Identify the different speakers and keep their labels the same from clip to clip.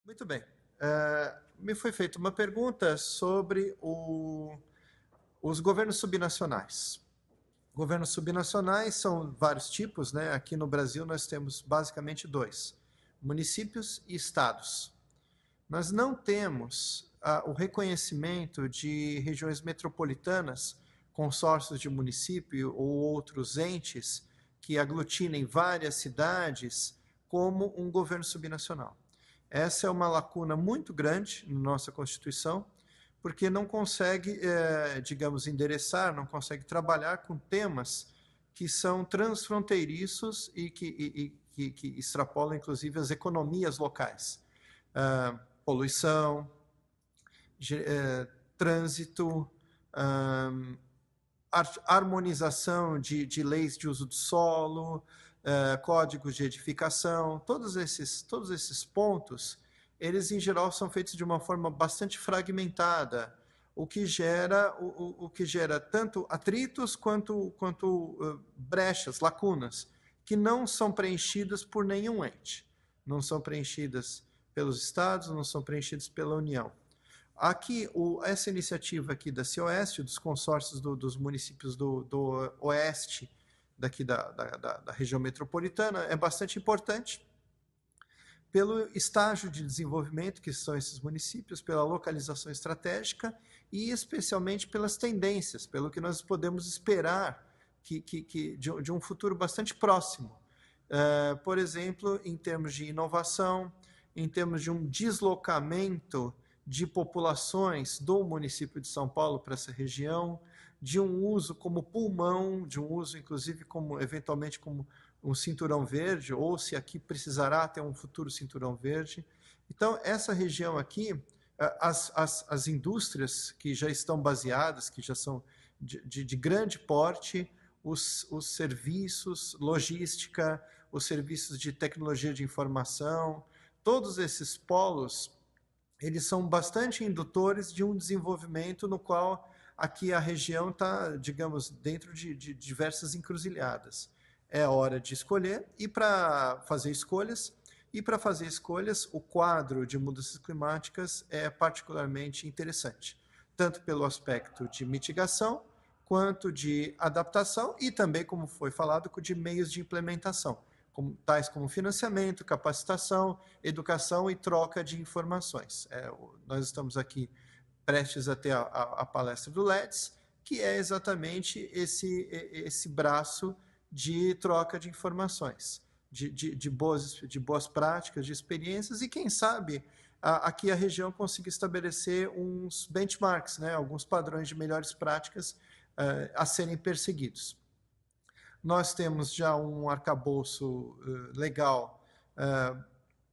Speaker 1: Muito bem. Me foi feita uma pergunta sobre os governos subnacionais. Governos subnacionais são vários tipos, né? Aqui no Brasil nós temos basicamente dois: municípios e estados. Nós não temos o reconhecimento de regiões metropolitanas, consórcios de município ou outros entes que aglutinem várias cidades como um governo subnacional. Essa é uma lacuna muito grande na nossa Constituição, porque não consegue, digamos, endereçar, não consegue trabalhar com temas que são transfronteiriços e que extrapolam, inclusive, as economias locais. Poluição, trânsito, harmonização de leis de uso do solo, códigos de edificação, todos esses pontos, eles em geral são feitos de uma forma bastante fragmentada, o que gera tanto atritos quanto brechas, lacunas, que não são preenchidas por nenhum ente. Não são preenchidas pelos estados, não são preenchidas pela União. Aqui, essa iniciativa aqui da CIOeste, dos consórcios dos municípios do oeste, daqui da região metropolitana, é bastante importante pelo estágio de desenvolvimento que são esses municípios, pela localização estratégica e especialmente pelas tendências, pelo que nós podemos esperar de um futuro bastante próximo. Por exemplo, em termos de inovação, em termos de um deslocamento de populações do município de São Paulo para essa região, de um uso como pulmão, de um uso inclusive como eventualmente como um cinturão verde, ou se aqui precisará ter um futuro cinturão verde. Então, essa região aqui, as indústrias que já estão baseadas, que já são de grande porte, os serviços, logística, os serviços de tecnologia de informação, todos esses polos, eles são bastante indutores de um desenvolvimento no qual aqui a região está, digamos, dentro de diversas encruzilhadas. É hora de escolher e para fazer escolhas, o quadro de mudanças climáticas é particularmente interessante, tanto pelo aspecto de mitigação, quanto de adaptação e também, como foi falado, de meios de implementação, tais como financiamento, capacitação, educação e troca de informações. Nós estamos aqui prestes a ter a palestra do LEDS, que é exatamente esse braço de troca de informações, de boas práticas, de experiências, e quem sabe aqui a região consiga estabelecer uns benchmarks, né, alguns padrões de melhores práticas a serem perseguidos. Nós temos já um arcabouço legal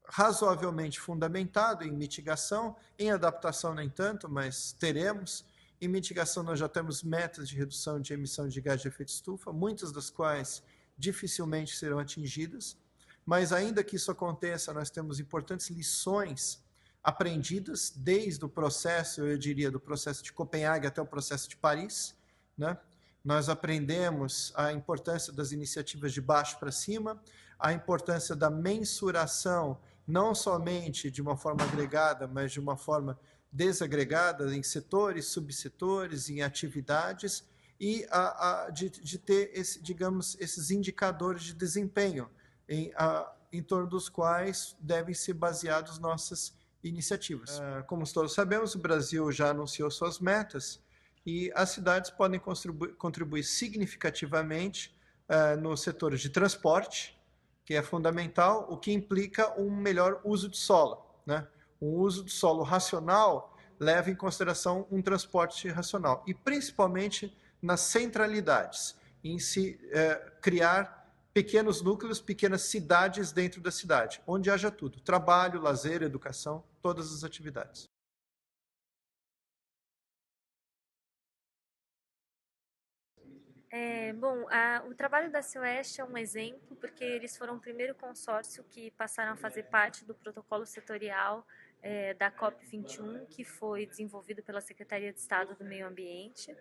Speaker 1: razoavelmente fundamentado em mitigação, em adaptação nem tanto, mas teremos. Em mitigação nós já temos metas de redução de emissão de gás de efeito estufa, muitas das quais dificilmente serão atingidas, mas ainda que isso aconteça, nós temos importantes lições aprendidas desde o processo, eu diria, do processo de Copenhague até o processo de Paris, né? Nós aprendemos a importância das iniciativas de baixo para cima, a importância da mensuração, não somente de uma forma agregada, mas de uma forma desagregada em setores, subsetores, em atividades, e de ter, digamos, esses indicadores de desempenho em torno dos quais devem ser baseadas nossas iniciativas. Como todos sabemos, o Brasil já anunciou suas metas, e as cidades podem contribuir significativamente no setor de transporte, que é fundamental, o que implica um melhor uso de solo, né? Um uso de solo racional leva em consideração um transporte racional, e principalmente nas centralidades, em se criar pequenos núcleos, pequenas cidades dentro da cidade, onde haja tudo: trabalho, lazer, educação, todas as atividades.
Speaker 2: O trabalho da CIOeste é um exemplo, porque eles foram o primeiro consórcio que passaram a fazer parte do protocolo setorial da COP21, que foi desenvolvido pela Secretaria de Estado do Meio Ambiente.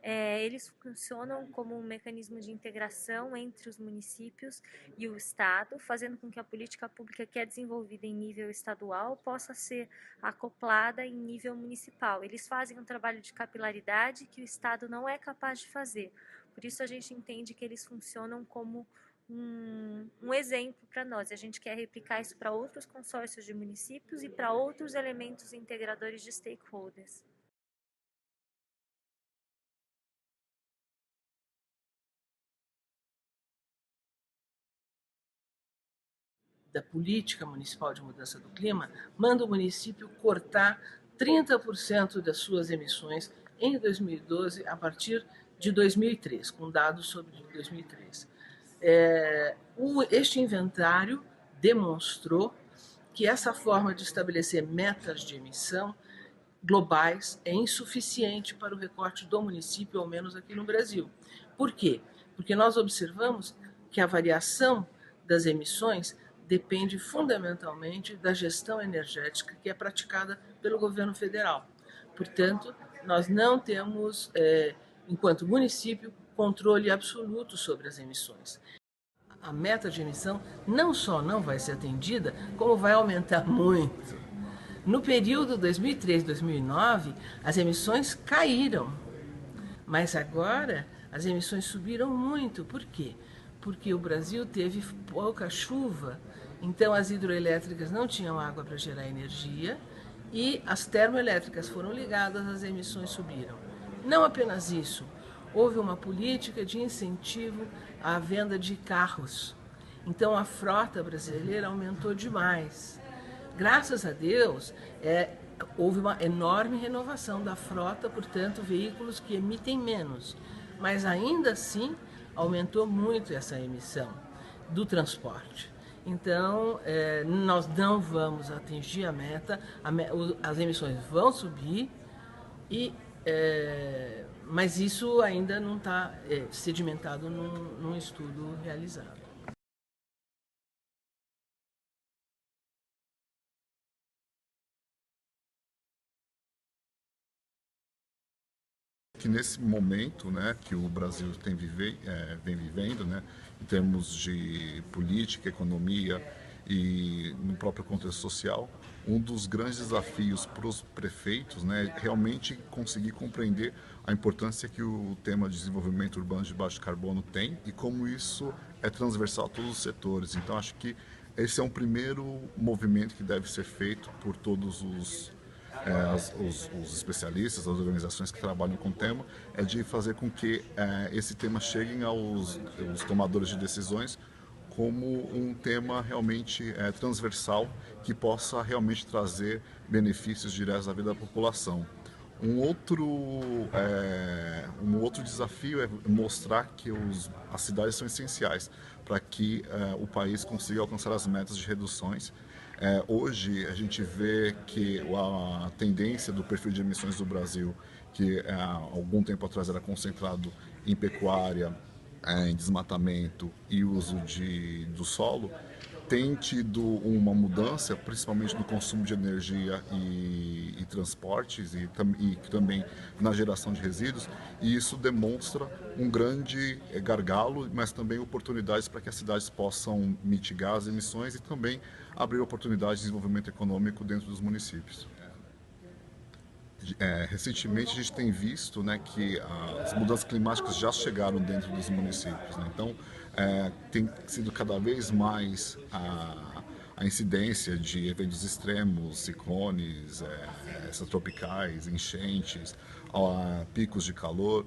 Speaker 2: Eles funcionam como um mecanismo de integração entre os municípios e o Estado, fazendo com que a política pública que é desenvolvida em nível estadual possa ser acoplada em nível municipal. Eles fazem um trabalho de capilaridade que o Estado não é capaz de fazer. Por isso a gente entende que eles funcionam como um exemplo para nós. A gente quer replicar isso para outros consórcios de municípios e para outros elementos integradores de stakeholders.
Speaker 3: Da política municipal de mudança do clima, manda o município cortar 30% das suas emissões em 2012 a partir de 2003, com dados sobre 2003. Este inventário demonstrou que essa forma de estabelecer metas de emissão globais é insuficiente para o recorte do município, ao menos aqui no Brasil. Por quê? Porque nós observamos que a variação das emissões depende fundamentalmente da gestão energética que é praticada pelo governo federal. Portanto, nós não temos, enquanto município, controle absoluto sobre as emissões. A meta de emissão não só não vai ser atendida, como vai aumentar muito. No período 2003-2009, as emissões caíram, mas agora as emissões subiram muito. Por quê? Porque o Brasil teve pouca chuva, então as hidroelétricas não tinham água para gerar energia e as termoelétricas foram ligadas, as emissões subiram. Não apenas isso, houve uma política de incentivo à venda de carros. Então a frota brasileira aumentou demais. Graças a Deus, houve uma enorme renovação da frota, portanto, veículos que emitem menos. Mas ainda assim, aumentou muito essa emissão do transporte. Então, nós não vamos atingir a meta, as emissões vão subir, mas isso ainda não está sedimentado num estudo realizado.
Speaker 4: Que nesse momento, né, que o Brasil vem vivendo, né, em termos de política, economia e no próprio contexto social, um dos grandes desafios para os prefeitos, né, é realmente conseguir compreender a importância que o tema de desenvolvimento urbano de baixo carbono tem e como isso é transversal a todos os setores. Então, acho que esse é um primeiro movimento que deve ser feito por todos os especialistas, as organizações que trabalham com o tema, é de fazer com que esse tema chegue aos tomadores de decisões como um tema realmente transversal que possa realmente trazer benefícios diretos à vida da população. Um outro desafio é mostrar que as cidades são essenciais para que o país consiga alcançar as metas de reduções. Hoje a gente vê que a tendência do perfil de emissões do Brasil, que há algum tempo atrás era concentrado em pecuária, em desmatamento e uso do solo, tem tido uma mudança, principalmente no consumo de energia e transportes e também na geração de resíduos, e isso demonstra um grande gargalo, mas também oportunidades para que as cidades possam mitigar as emissões e também abrir oportunidades de desenvolvimento econômico dentro dos municípios. Recentemente a gente tem visto, né, que as mudanças climáticas já chegaram dentro dos municípios, né? Então tem sido cada vez mais a incidência de eventos extremos, ciclones, extratropicais, enchentes, picos de calor,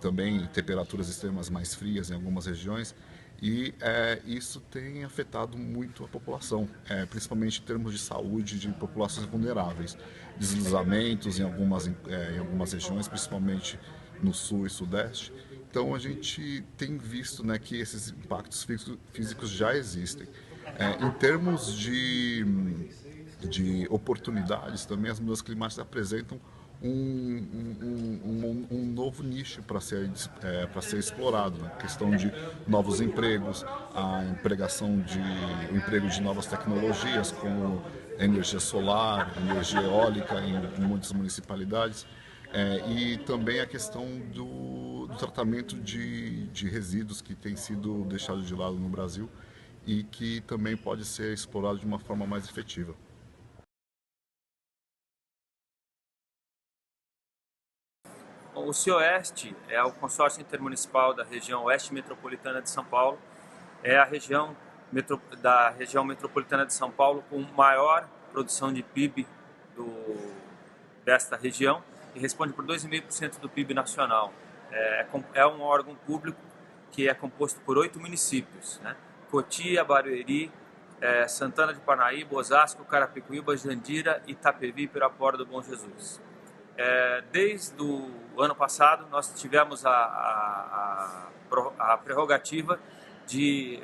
Speaker 4: também temperaturas extremas mais frias em algumas regiões. E isso tem afetado muito a população, principalmente em termos de saúde de populações vulneráveis. Deslizamentos em algumas regiões, principalmente no sul e sudeste. Então a gente tem visto, né, que esses impactos físicos já existem. Em termos de oportunidades, também as mudanças climáticas apresentam um novo nicho para ser explorado, né? Questão de novos empregos, a o emprego de novas tecnologias, como energia solar, energia eólica em muitas municipalidades, e também a questão do tratamento de resíduos que tem sido deixado de lado no Brasil e que também pode ser explorado de uma forma mais efetiva.
Speaker 5: O CIOeste é o consórcio intermunicipal da região Oeste Metropolitana de São Paulo. É a região da região metropolitana de São Paulo com maior produção de PIB desta região e responde por 2,5% do PIB nacional. É um órgão público que é composto por 8 municípios, né? Cotia, Barueri, Santana de Parnaíba, Osasco, Carapicuíba, Jandira, Itapevi e Pirapora do Bom Jesus. Desde o ano passado, nós tivemos a prerrogativa de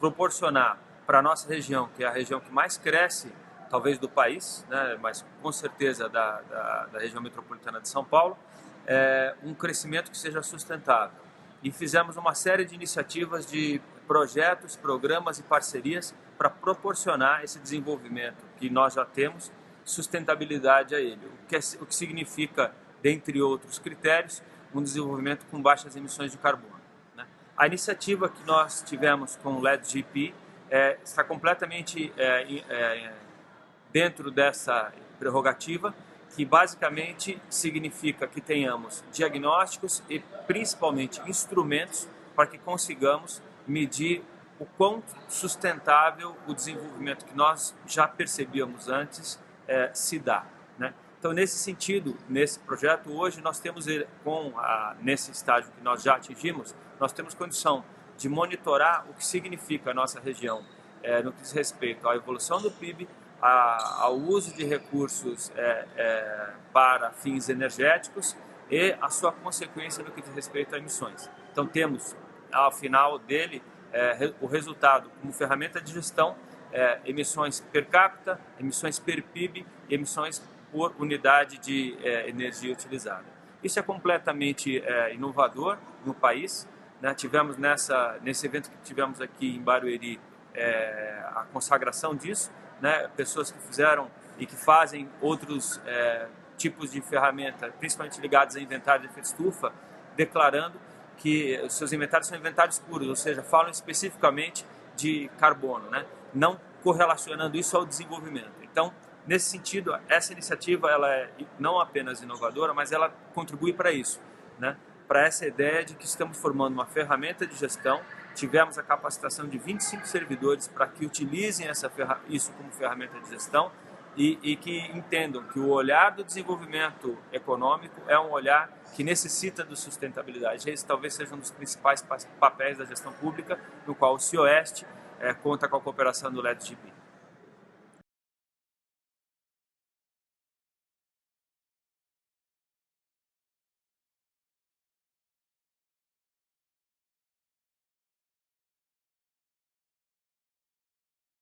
Speaker 5: proporcionar para a nossa região, que é a região que mais cresce, talvez do país, né, mas com certeza da região metropolitana de São Paulo, um crescimento que seja sustentável. E fizemos uma série de iniciativas de projetos, programas e parcerias para proporcionar esse desenvolvimento que nós já temos, sustentabilidade a ele, o que significa, dentre outros critérios, um desenvolvimento com baixas emissões de carbono, né? A iniciativa que nós tivemos com o LEDGP está completamente dentro dessa prerrogativa, que basicamente significa que tenhamos diagnósticos e principalmente instrumentos para que consigamos medir o quão sustentável o desenvolvimento que nós já percebíamos antes se dá, né? Então, nesse sentido, nesse projeto, hoje nós temos, nesse estágio que nós já atingimos, nós temos condição de monitorar o que significa a nossa região no que diz respeito à evolução do PIB, ao uso de recursos para fins energéticos e a sua consequência no que diz respeito a emissões. Então, temos, ao final dele, o resultado como ferramenta de gestão, emissões per capita, emissões per PIB e emissões por unidade de energia utilizada. Isso é completamente inovador no país, né? Tivemos nesse evento que tivemos aqui em Barueri a consagração disso, né? Pessoas que fizeram e que fazem outros tipos de ferramenta, principalmente ligados a inventário de efeito estufa, declarando que os seus inventários são inventários puros, ou seja, falam especificamente de carbono, né? Não correlacionando isso ao desenvolvimento. Então, nesse sentido, essa iniciativa ela é não apenas inovadora, mas ela contribui para isso, né? Para essa ideia de que estamos formando uma ferramenta de gestão. Tivemos a capacitação de 25 servidores para que utilizem isso como ferramenta de gestão e que entendam que o olhar do desenvolvimento econômico é um olhar que necessita de sustentabilidade. Esse talvez seja um dos principais papéis da gestão pública, no qual o CIOeste conta com a cooperação do LEDGP.